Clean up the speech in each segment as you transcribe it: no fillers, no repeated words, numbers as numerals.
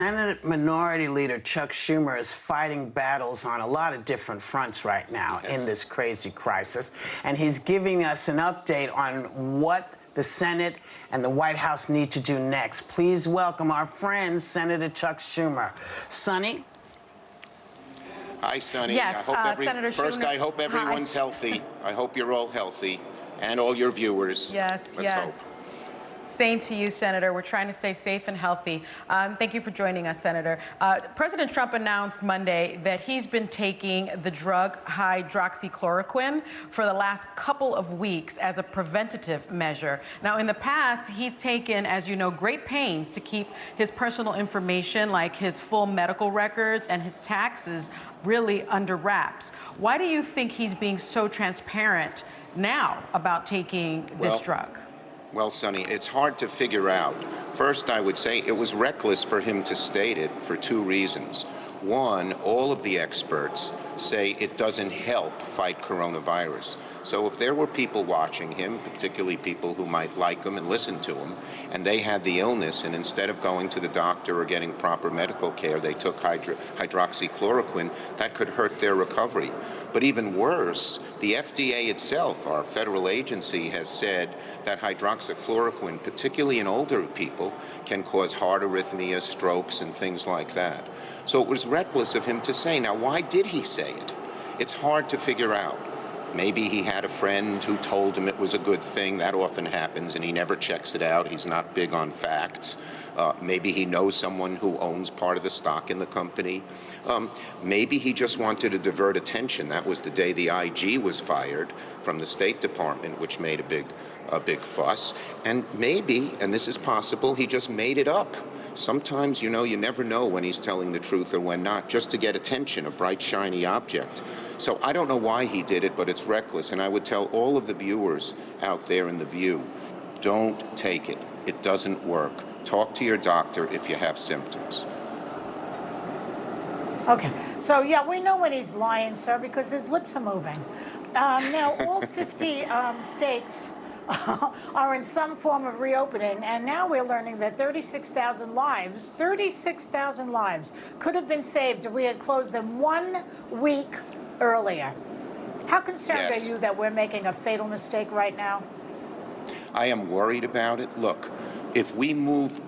Senate Minority Leader Chuck Schumer is fighting battles on a lot of different fronts right now in this crazy crisis. And he's giving us an update on what the Senate and the White House need to do next. Please welcome our friend, Senator Chuck Schumer. Sonny? Hi, Sonny. Yes, Senator First, Schumer. I hope everyone's healthy. I hope you're all healthy, and all your viewers. Yes, Let's yes. hope. Same to you, Senator. We're trying to stay safe and healthy. Thank you for joining us, Senator. President Trump announced Monday that he's been taking the drug hydroxychloroquine for the last couple of weeks as a preventative measure. Now, in the past, he's taken, as you know, great pains to keep his personal information, like his full medical records and his taxes, really under wraps. Why do you think he's being so transparent now about taking this drug? Well, Sonny, it's hard to figure out. First, I would say it was reckless for him to state it for two reasons. One, all of the experts say it doesn't help fight coronavirus. So if there were people watching him, particularly people who might like him and listen to him, and they had the illness, and instead of going to the doctor or getting proper medical care, they took hydroxychloroquine, that could hurt their recovery. But even worse, the FDA itself, our federal agency, has said that hydroxychloroquine, particularly in older people, can cause heart arrhythmia, strokes, and things like that. So it was reckless of him to say. Now, why did he say it? It's hard to figure out. Maybe he had a friend who told him it was a good thing. That often happens, and he never checks it out. He's not big on facts. Maybe he knows someone who owns part of the stock in the company. Maybe he just wanted to divert attention. That was the day the IG was fired from the State Department, which made a big fuss. And maybe, and this is possible, he just made it up. Sometimes, you know, you never know when he's telling the truth or when not, just to get attention, a bright, shiny object. So I don't know why he did it, but it's reckless. And I would tell all of the viewers out there in The View, don't take it. It doesn't work. Talk to your doctor if you have symptoms. Okay, so yeah, we know when he's lying, sir, because his lips are moving. Now, all 50 states are in some form of reopening, and now we're learning that 36,000 lives could have been saved if we had closed them 1 week earlier. How concerned are you that we're making a fatal mistake right now? I am worried about it. Look, if we move,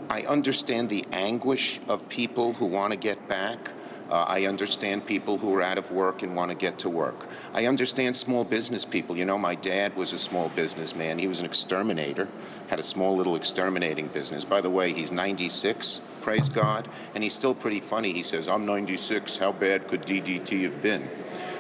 I understand the anguish of people who want to get back. I understand people who are out of work and want to get to work. I understand small business people. You know, my dad was a small businessman. He was an exterminator, had a small little exterminating business. By the way, he's 96, praise God, and he's still pretty funny. He says, I'm 96, how bad could DDT have been?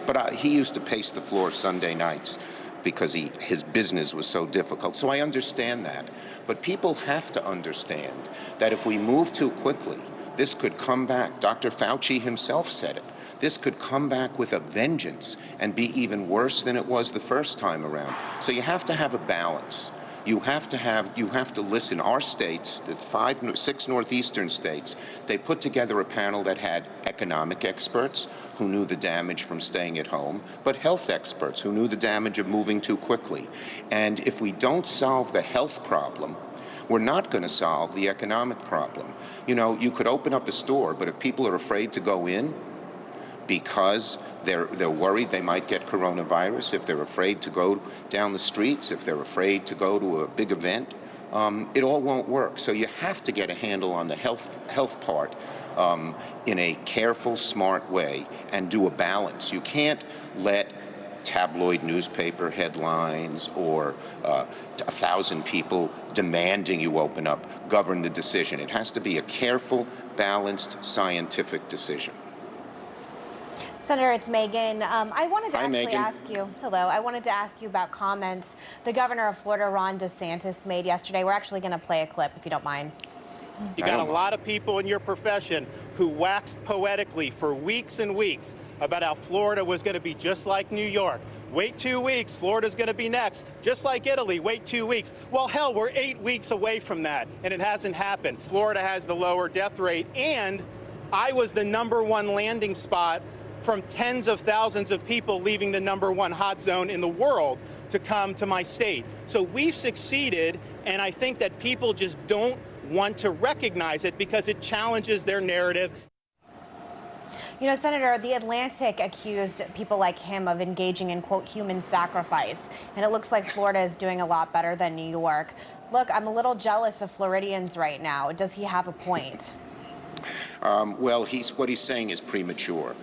But he used to pace the floor Sunday nights because his business was so difficult. So I understand that. But people have to understand that if we move too quickly, this could come back. Dr. Fauci himself said it. This could come back with a vengeance and be even worse than it was the first time around. So you have to have a balance. You have to listen. Our states, the 6 northeastern states, they put together a panel that had economic experts who knew the damage from staying at home, but health experts who knew the damage of moving too quickly. And if we don't solve the health problem, we're not going to solve the economic problem. You know, you could open up a store, but if people are afraid to go in because they're worried they might get coronavirus, if they're afraid to go down the streets, if they're afraid to go to a big event, it all won't work. So you have to get a handle on the health part in a careful, smart way and do a balance. You can't let tabloid newspaper headlines or 1,000 people demanding you open up govern the decision. It has to be a careful, balanced, scientific decision. Senator, it's Megan. I wanted to ask you, I wanted to ask you about comments the governor of Florida, Ron DeSantis, made yesterday. We're actually going to play a clip, if you don't mind. You got a lot of people in your profession who waxed poetically for weeks and weeks about how Florida was going to be just like New York. Wait 2 weeks, Florida's going to be next. Just like Italy, wait 2 weeks. Well, hell, we're 8 weeks away from that, and it hasn't happened. Florida has the lower death rate, and I was the #1 landing spot from tens of thousands of people leaving the #1 hot zone in the world to come to my state. So we've succeeded, and I think that people just don't want to recognize it because it challenges their narrative. You know, Senator, The Atlantic accused people like him of engaging in, quote, human sacrifice. And it looks like Florida is doing a lot better than New York. Look, I'm a little jealous of Floridians right now. Does he have a point? Well, what he's saying is premature.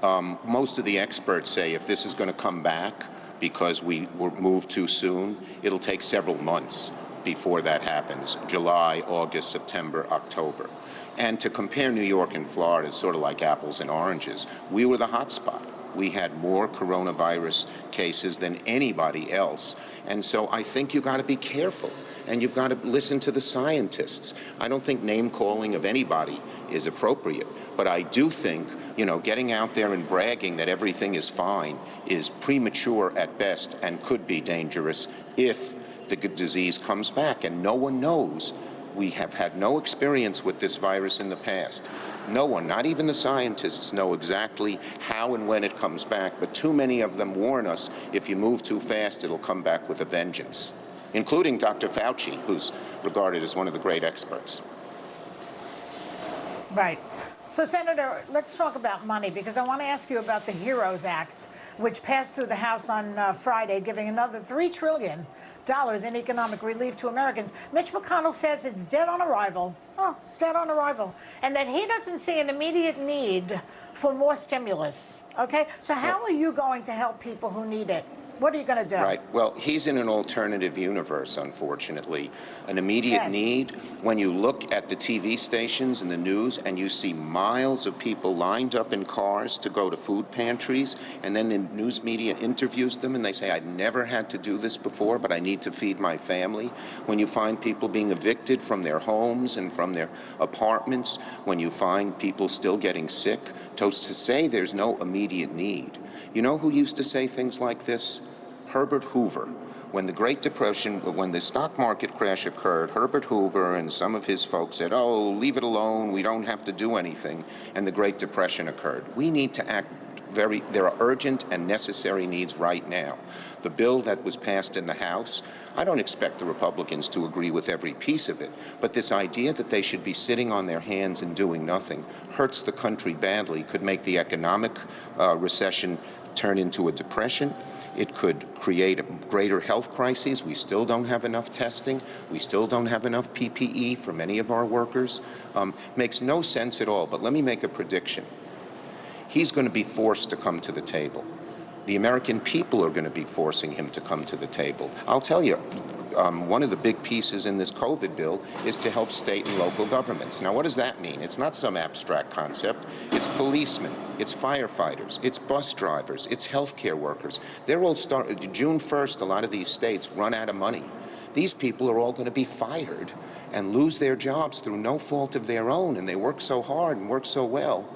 Most of the experts say if this is going to come back because we were moved too soon, it'll take several months before that happens. July, August, September, October. And to compare New York and Florida is sort of like apples and oranges. We were the hot spot. We had more coronavirus cases than anybody else. And so I think you got to be careful. And you've got to listen to the scientists. I don't think name calling of anybody is appropriate. But I do think, you know, getting out there and bragging that everything is fine is premature at best and could be dangerous if the disease comes back. And no one knows. We have had no experience with this virus in the past. No one, not even the scientists, know exactly how and when it comes back, but too many of them warn us if you move too fast, it'll come back with a vengeance, including Dr. Fauci, who's regarded as one of the great experts. Right. So, Senator, let's talk about money, because I want to ask you about the HEROES Act, which passed through the House on Friday, giving another $3 trillion in economic relief to Americans. Mitch McConnell says it's dead on arrival. Oh, it's dead on arrival. And that he doesn't see an immediate need for more stimulus. Okay? So how are you going to help people who need it? What are you going to do? Right. Well, he's in an alternative universe, unfortunately. An immediate need, when you look at the TV stations and the news and you see miles of people lined up in cars to go to food pantries, and then the news media interviews them and they say, I never had to do this before, but I need to feed my family. When you find people being evicted from their homes and from their apartments, when you find people still getting sick, to say there's no immediate need. You know who used to say things like this? Herbert Hoover. When the Great Depression, when the stock market crash occurred, Herbert Hoover and some of his folks said, oh, leave it alone, we don't have to do anything, and the Great Depression occurred. We need to act there are urgent and necessary needs right now. The bill that was passed in the House, I don't expect the Republicans to agree with every piece of it, but this idea that they should be sitting on their hands and doing nothing hurts the country badly, could make the economic recession turn into a depression. It could create greater health crises. We still don't have enough testing. We still don't have enough PPE for many of our workers. Makes no sense at all, but let me make a prediction. He's going to be forced to come to the table. The American people are going to be forcing him to come to the table. I'll tell you, one of the big pieces in this COVID bill is to help state and local governments. Now, what does that mean? It's not some abstract concept. It's policemen, it's firefighters, it's bus drivers, it's healthcare workers. They're all June 1st, a lot of these states run out of money. These people are all going to be fired and lose their jobs through no fault of their own, and they work so hard and work so well.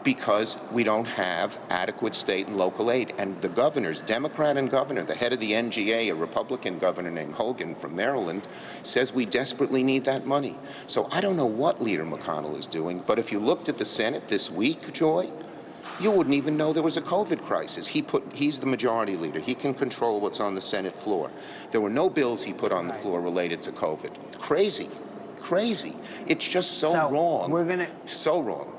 Because we don't have adequate state and local aid. And the governors, Democrat and governor, the head of the NGA, a Republican governor named Hogan from Maryland, says we desperately need that money. So I don't know what Leader McConnell is doing, but if you looked at the Senate this week, Joy, you wouldn't even know there was a COVID crisis. He's the majority leader. He can control what's on the Senate floor. There were no bills he put on the floor related to COVID. Crazy. Crazy. It's just so wrong. We're gonna... So wrong.